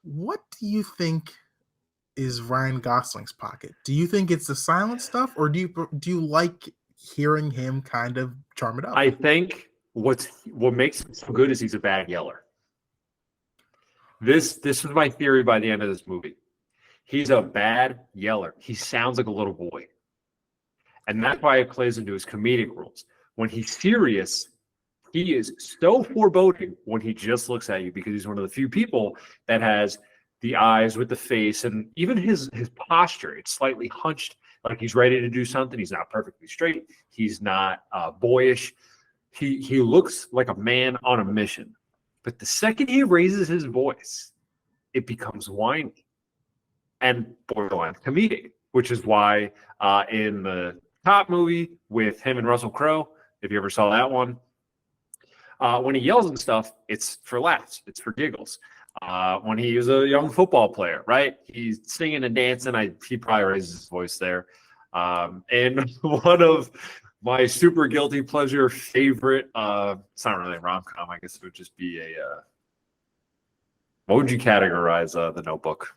What do you think is Ryan Gosling's pocket? Do you think it's the silent stuff, or do you like hearing him kind of charm it up? I think what makes him so good is he's a bad yeller. This is my theory by the end of this movie. He's a bad yeller. He sounds like a little boy. And that's why it plays into his comedic roles. When he's serious, he is so foreboding when he just looks at you, because he's one of the few people that has the eyes with the face, and even his posture. It's slightly hunched, like he's ready to do something. He's not perfectly straight. He's not boyish. He looks like a man on a mission. But the second he raises his voice, it becomes whiny and borderline comedic, which is why in the Top movie with him and Russell Crowe, if you ever saw that one, when he yells and stuff, it's for laughs. It's for giggles. When he was a young football player, right? He's singing and dancing. He probably raises his voice there. And one of my super guilty pleasure favorite, it's not really a rom-com. I guess it would just be what would you categorize The Notebook?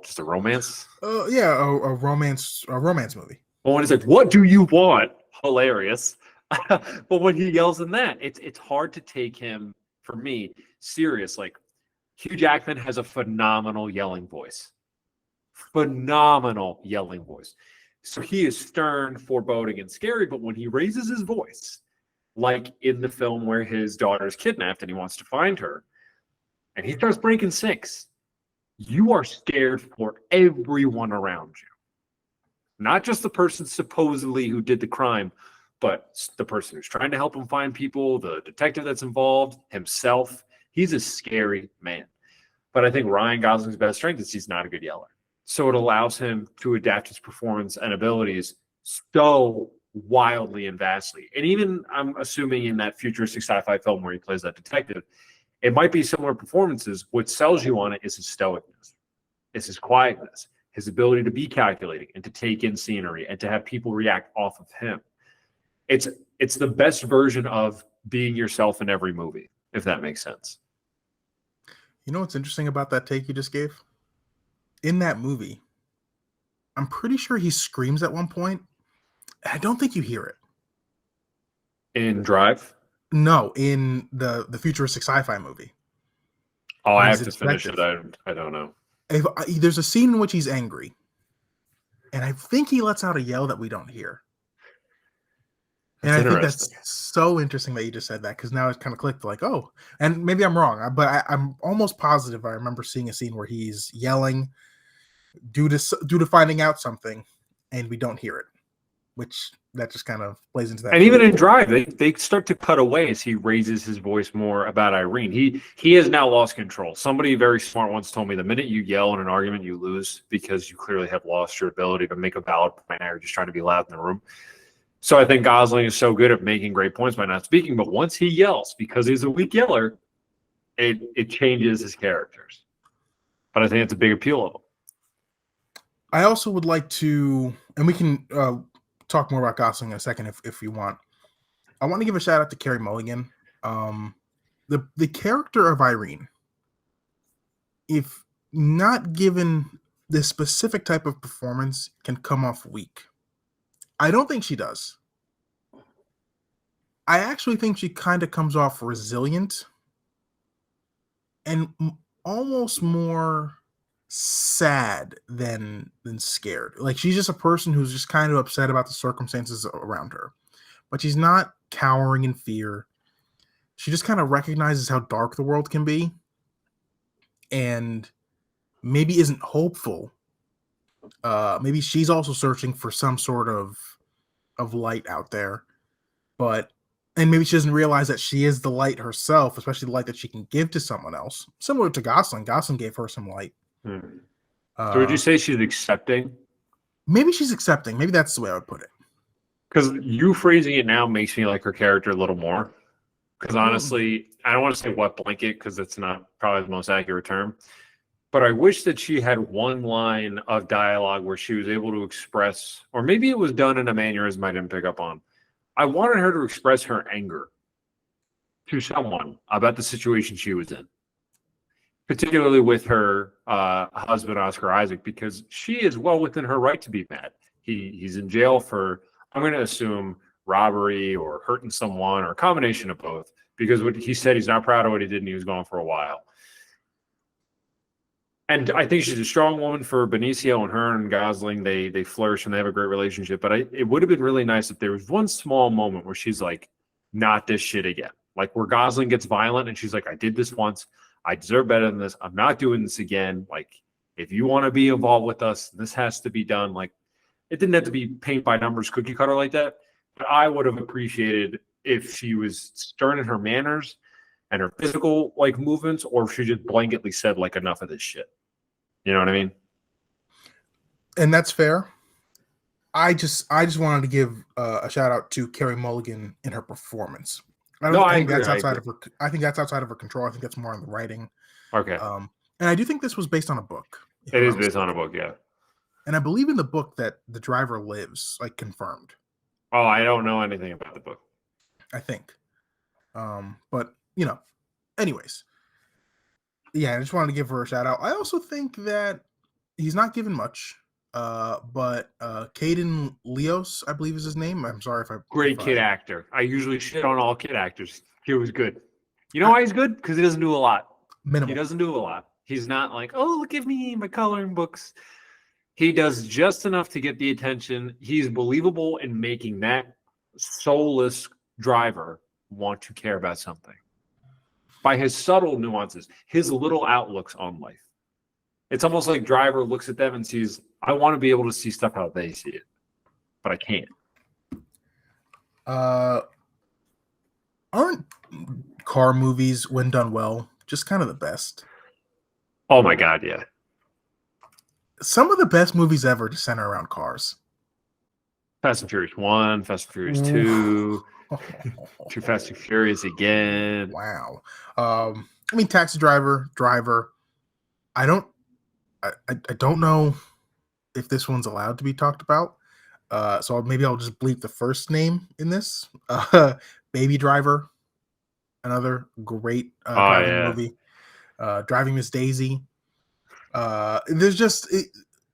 Just a romance? Yeah, a romance movie. Well, when he's like, "What do you want?" Hilarious. But when he yells in that, it's hard to take him, for me, serious. Like, Hugh Jackman has a phenomenal yelling voice. Phenomenal yelling voice. So he is stern, foreboding, and scary, but when he raises his voice, like in the film where his daughter is kidnapped and he wants to find her, and he starts breaking sinks, you are scared for everyone around you. Not just the person supposedly who did the crime, but the person who's trying to help him find people, the detective that's involved, himself. He's a scary man. But I think Ryan Gosling's best strength is he's not a good yeller. So it allows him to adapt his performance and abilities so wildly and vastly. And even, I'm assuming, in that futuristic sci-fi film where he plays that detective, it might be similar performances. What sells you on it is his stoicness. It's his quietness, his ability to be calculating and to take in scenery and to have people react off of him. It's the best version of being yourself in every movie. if that makes sense. You know what's interesting about that take you just gave? In that movie, I'm pretty sure he screams at one point. I don't think you hear it. In Drive? No, in the futuristic sci-fi movie. Oh, When I he's have a to finish it. detective. I don't know. There's a scene in which he's angry, and I think he lets out a yell that we don't hear. And That's I think interesting. that's so interesting that you just said that, because now it kind of clicked like, oh, and maybe I'm wrong, but I'm almost positive I remember seeing a scene where he's yelling due to finding out something, and we don't hear it, which that just kind of plays into that And even theory. in Drive, they start to cut away as he raises his voice more about Irene. He has now lost control. Somebody very smart once told me the minute you yell in an argument, you lose because you clearly have lost your ability to make a valid point. Now you're just trying to be loud in the room. So I think Gosling is so good at making great points by not speaking. But once he yells, because he's a weak yeller, it changes his characters. But I think it's a big appeal of him. I also would like to, and we can talk more about Gosling in a second if you want. I want to give a shout out to Carey Mulligan. The character of Irene, if not given the specific type of performance, can come off weak. I don't think she does. I actually think she kind of comes off resilient and almost more sad than scared. Like, she's just a person who's just kind of upset about the circumstances around her, but she's not cowering in fear. She just kind of recognizes how dark the world can be, and maybe isn't hopeful. Maybe she's also searching for some sort of light out there, and maybe she doesn't realize that she is the light herself, especially the light that she can give to someone else. Similar to Gosling. Gosling gave her some light. So would you say she's accepting? Maybe she's accepting. Maybe that's the way I would put it. Because you phrasing it now makes me like her character a little more. Because honestly, I don't want to say wet blanket because that's not probably the most accurate term. But I wish that she had one line of dialogue where she was able to express, or maybe it was done in a mannerism I didn't pick up on. I wanted her to express her anger to someone about the situation she was in, particularly with her husband, Oscar Isaac, because she is well within her right to be mad. He's in jail for, I'm going to assume, robbery or hurting someone or a combination of both, because what he said, he's not proud of what he did and he was gone for a while. And I think she's a strong woman for Benicio, and her and Gosling, they flourish and they have a great relationship. But it would have been really nice if there was one small moment where she's like, not this shit again. Like where Gosling gets violent and she's like, I did this once. I deserve better than this. I'm not doing this again. Like, if you want to be involved with us, this has to be done. Like, it didn't have to be paint by numbers cookie cutter like that. But I would have appreciated if she was stern in her manners and her physical like movements, or if she just blanketly said like, enough of this shit. You know what I mean? And that's fair. I just wanted to give a shout out to Carey Mulligan in her performance. I think that's outside of her. I think that's outside of her control. I think that's more on the writing. Okay. And I do think this was based on a book. It is based on a book, yeah. And I believe in the book that the driver lives, like, confirmed. Oh, I don't know anything about the book. I think. But, you know, anyways. Yeah, I just wanted to give her a shout out. I also think that he's not given much. But Caden Leos, I believe is his name. I'm sorry if I... Great kid actor. I usually shit on all kid actors. He was good. You know why he's good? Because he doesn't do a lot. Minimal. He doesn't do a lot. He's not like, oh, look at me, my coloring books. He does just enough to get the attention. He's believable in making that soulless driver want to care about something by his subtle nuances, his little outlooks on life. It's almost like Driver looks at them and sees, I want to be able to see stuff how they see it, but I can't. Aren't car movies, when done well, just kind of the best? Oh my God, yeah. Some of the best movies ever just center around cars. Fast and Furious 1, Fast and Furious 2, Too Fast and Furious again. Wow. I mean, Taxi Driver. I don't know if this one's allowed to be talked about. So maybe I'll just bleep the first name in this. Baby Driver. another great Oh driving yeah, movie. Driving Miss Daisy. There's just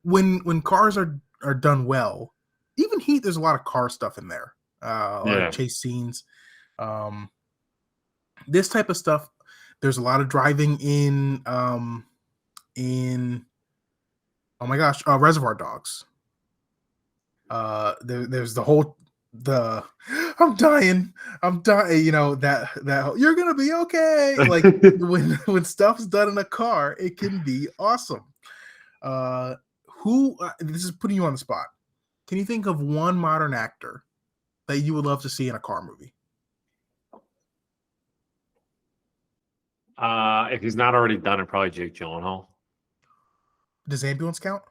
when cars are done well. Even Heat, there's a lot of car stuff in there. A lot of yeah. chase scenes. Um, this type of stuff. There's a lot of driving in oh my gosh, Reservoir Dogs. There's the whole the I'm dying, I'm dying. You know that you're gonna be okay. Like when stuff's done in a car, it can be awesome. Uh, who? This is putting you on the spot. Can you think of one modern actor that you would love to see in a car movie? If he's not already done it, probably Jake Gyllenhaal. Does Ambulance count?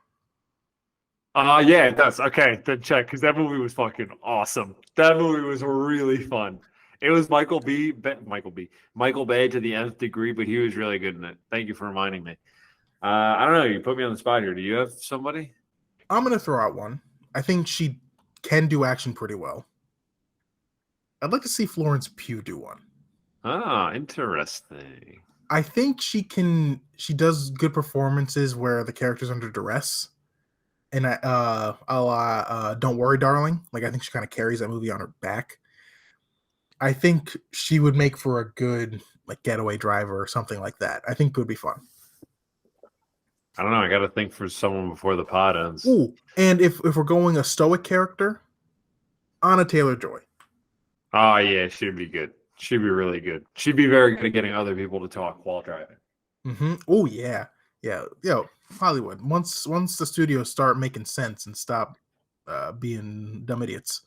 Yeah, it does. Okay, then check because that movie was fucking awesome. That movie was really fun. It was Michael Bay to the nth degree, but he was really good in it. Thank you for reminding me. I don't know. You put me on the spot here. Do you have somebody? I'm gonna throw out one. I think she can do action pretty well. I'd like to see Florence Pugh do one. Ah, interesting. I think she can. She does good performances where the character's under duress, and Don't Worry, Darling. Like I think she kind of carries that movie on her back. I think she would make for a good like getaway driver or something like that. I think it would be fun. I don't know. I got to think for someone before the pod ends. Ooh, and if we're going a stoic character, Anna Taylor-Joy. Oh yeah, she'd be good. She'd be really good. She'd be very good at getting other people to talk while driving. Mm-hmm. Oh yeah, yeah. Hollywood. Once the studios start making sense and stop being dumb idiots,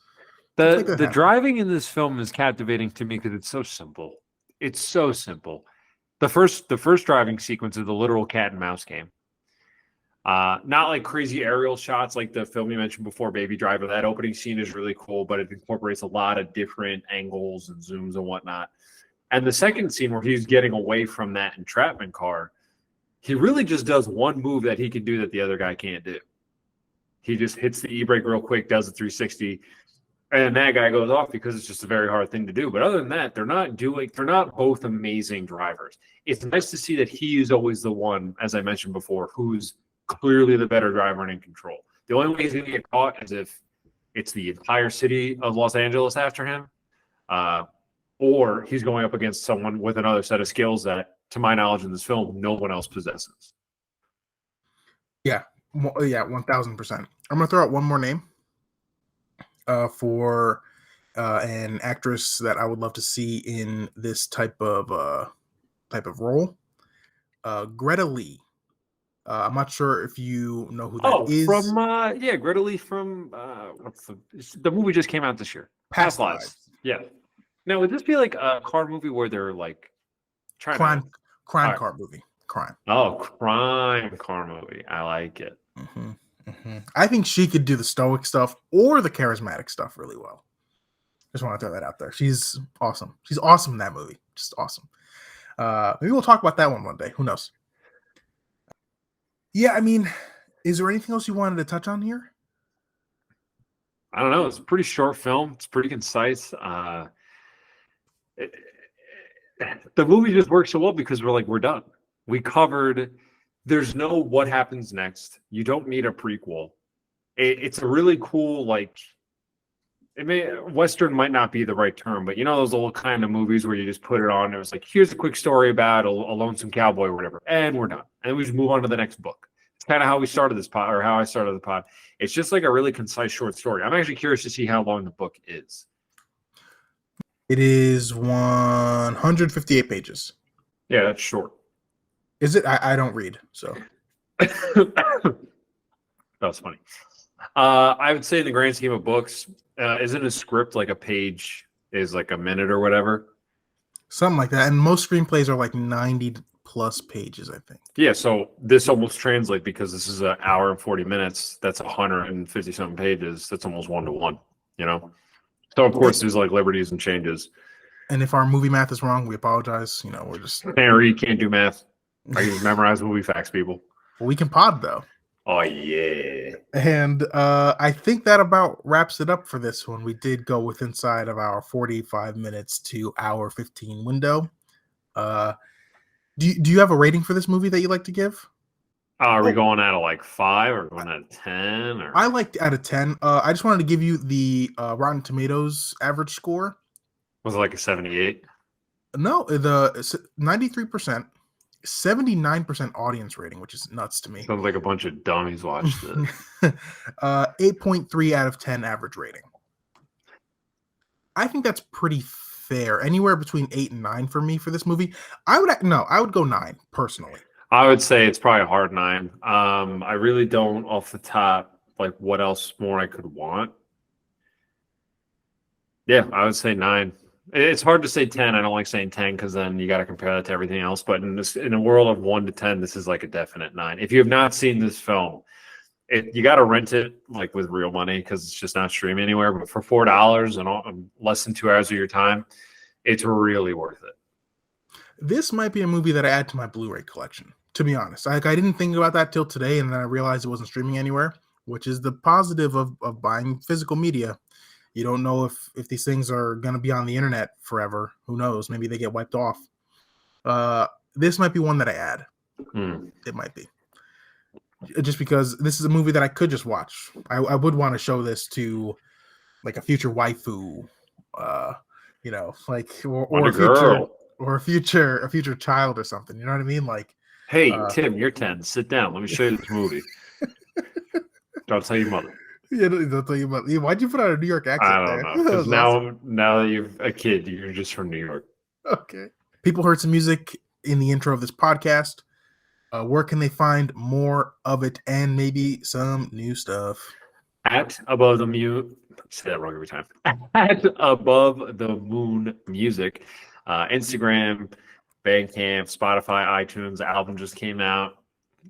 let's make The that the happen. driving in this film is captivating to me because it's so simple. It's so simple. The first driving sequence is the literal cat and mouse game. Not like crazy aerial shots like the film you mentioned before, Baby Driver. That opening scene is really cool, but it incorporates a lot of different angles and zooms and whatnot. And the second scene where he's getting away from that entrapment car, he really just does one move that he can do that the other guy can't do. He just hits the e-brake real quick, does a 360, and that guy goes off because it's just a very hard thing to do. But other than that, they're not both amazing drivers. It's nice to see that he is always the one, as I mentioned before, who's clearly the better driver and in control. The only way he's going to get caught is if it's the entire city of Los Angeles after him, or he's going up against someone with another set of skills that, to my knowledge in this film, no one else possesses. Yeah, yeah, 1,000%. I'm gonna throw out one more name for an actress that I would love to see in this type of role. Greta Lee. I'm not sure if you know who that Oh, is. from Greta Lee from the movie just came out this year. Past Past Lives. Lives. Yeah. Now, would this be like a car movie where they're like trying to? Crime All crime right. car movie. Crime. Oh, crime car movie. I like it. I think she could do the stoic stuff or the charismatic stuff really well. Just want to throw that out there. She's awesome. She's awesome in that movie. Just awesome. Maybe we'll talk about that one day. Who knows? Yeah, I mean, is there anything else you wanted to touch on here? I don't know. It's a pretty short film. It's pretty concise. It, the movie just works so well because we're done. We covered. There's no what happens next. You don't need a prequel. It's a really cool Western might not be the right term, but you know those old kind of movies where you just put it on and it was like, here's a quick story about a lonesome cowboy or whatever, and we're done. And we just move on to the next book. It's kind of how we started this pod, or how I started the pod. It's just like a really concise short story. I'm actually curious to see how long the book is. It is 158 pages. Yeah, that's short. Is it? I don't read, so. That was funny. I would say in the grand scheme of books, isn't a script like a page is like a minute or whatever? Something like that. And most screenplays are like 90 plus pages, I think. Yeah, so this almost translates because this is an hour and 40 minutes. That's 150 something pages. That's almost 1-to-1, you know? So, of course, there's like liberties and changes. And if our movie math is wrong, we apologize. You know, we're just. Harry, you can't do math. I can just memorize movie facts, people. Well, we can pod, though. Oh, yeah. And I think that about wraps it up for this one. We did go with inside of our 45 minutes to hour 15 window. Uh, do you have a rating for this movie that you like to give? Are we Oh, going out of like 5 or going out of 10 I or liked out of 10. I just wanted to give you the Rotten Tomatoes average score. was it like a 78? No, the 93%, 79% audience rating, which is nuts to me. Sounds like a bunch of dummies watched it. 8.3 out of 10 average rating. I think that's pretty fair. Anywhere between 8 and 9 for me for this movie. I would go 9 personally. I would say it's probably a hard 9. I really don't off the top like what else more I could want. Yeah, I would say 9. It's hard to say 10. I don't like saying 10 because then you got to compare that to everything else. But in a world of 1 to 10, this is like a definite 9. If you have not seen this film, you got to rent it like with real money because it's just not streaming anywhere. But for $4 and less than 2 hours of your time, it's really worth it. This might be a movie that I add to my Blu-ray collection. To be honest, I didn't think about that till today, and then I realized it wasn't streaming anywhere, which is the positive of buying physical media. You don't know if these things are going to be on the internet forever. Who knows? Maybe they get wiped off. This might be one that I add. It might be. Just because this is a movie that I could just watch. I would want to show this to like a future waifu, like or a future child or something. You know what I mean? Like, hey, Tim, you're 10. Sit down. Let me show you this movie. Don't tell your mother. Yeah, don't tell you about. Why'd you put on a New York accent? I don't know. Because now that you're a kid, you're just from New York. Okay. People heard some music in the intro of this podcast. Where can they find more of it and maybe some new stuff? At Above the Moon. Say that wrong every time. At Above the Moon Music. Instagram, Bandcamp, Spotify, iTunes. The album just came out.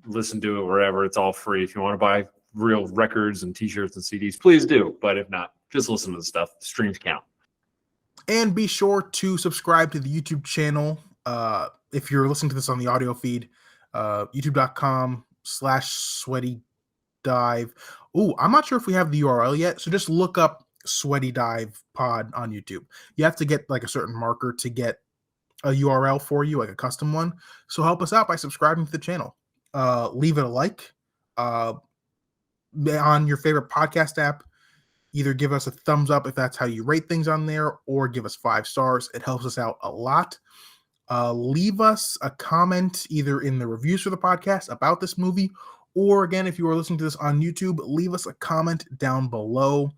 Listen to it wherever. It's all free. If you want to buy real records and t-shirts and CDs, please do. But if not, just listen to the stuff. Streams count. And be sure to subscribe to the YouTube channel. If you're listening to this on the audio feed, youtube.com/sweaty dive. Oh, I'm not sure if we have the URL yet. So just look up Sweaty Dive Pod on YouTube. You have to get like a certain marker to get a URL for you, like a custom one. So help us out by subscribing to the channel. Leave it a like on your favorite podcast app. Either give us a thumbs up if that's how you rate things on there, or give us 5 stars. It helps us out a lot. Leave us a comment either in the reviews for the podcast about this movie, or again, if you are listening to this on YouTube, leave us a comment down below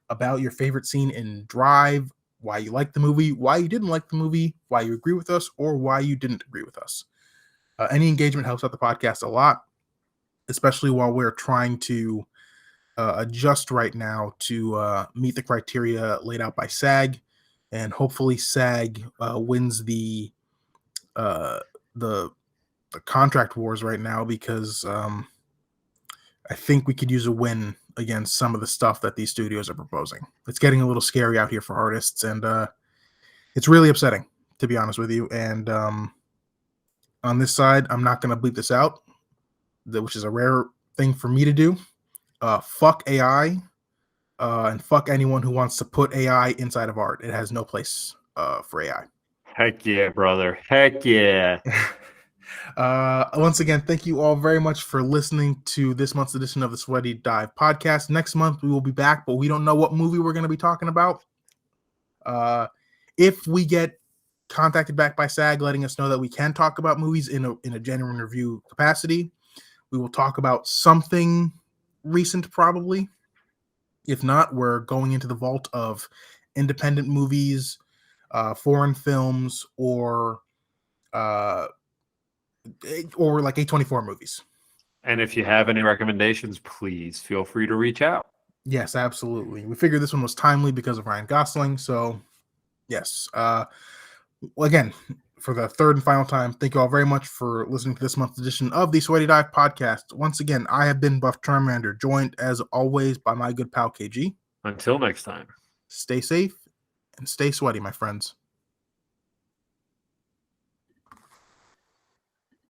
about your favorite scene in Drive, why you like the movie, why you didn't like the movie, why you agree with us, or why you didn't agree with us. Any engagement helps out the podcast a lot, especially while we're trying to adjust right now to meet the criteria laid out by SAG, and hopefully SAG wins the contract wars right now, because I think we could use a win against some of the stuff that these studios are proposing. It's getting a little scary out here for artists, and it's really upsetting, to be honest with you. And on this side, I'm not going to bleep this out, which is a rare thing for me to do. Fuck AI, and fuck anyone who wants to put AI inside of art. It has no place for AI. Heck yeah, brother. Heck yeah. Once again, thank you all very much for listening to this month's edition of the Sweaty Dive podcast. Next month we will be back, but we don't know what movie we're going to be talking about. If we get contacted back by SAG letting us know that we can talk about movies in a genuine review capacity, we will talk about something recent probably. If not, we're going into the vault of independent movies, foreign films, or like A24 movies. And if you have any recommendations, please feel free to reach out. Yes, absolutely. We figured this one was timely because of Ryan Gosling. So, yes. Again, for the third and final time, thank you all very much for listening to this month's edition of the Sweaty Dive podcast. Once again, I have been Buff Charmander, joined as always by my good pal KG. Until next time. Stay safe and stay sweaty, my friends.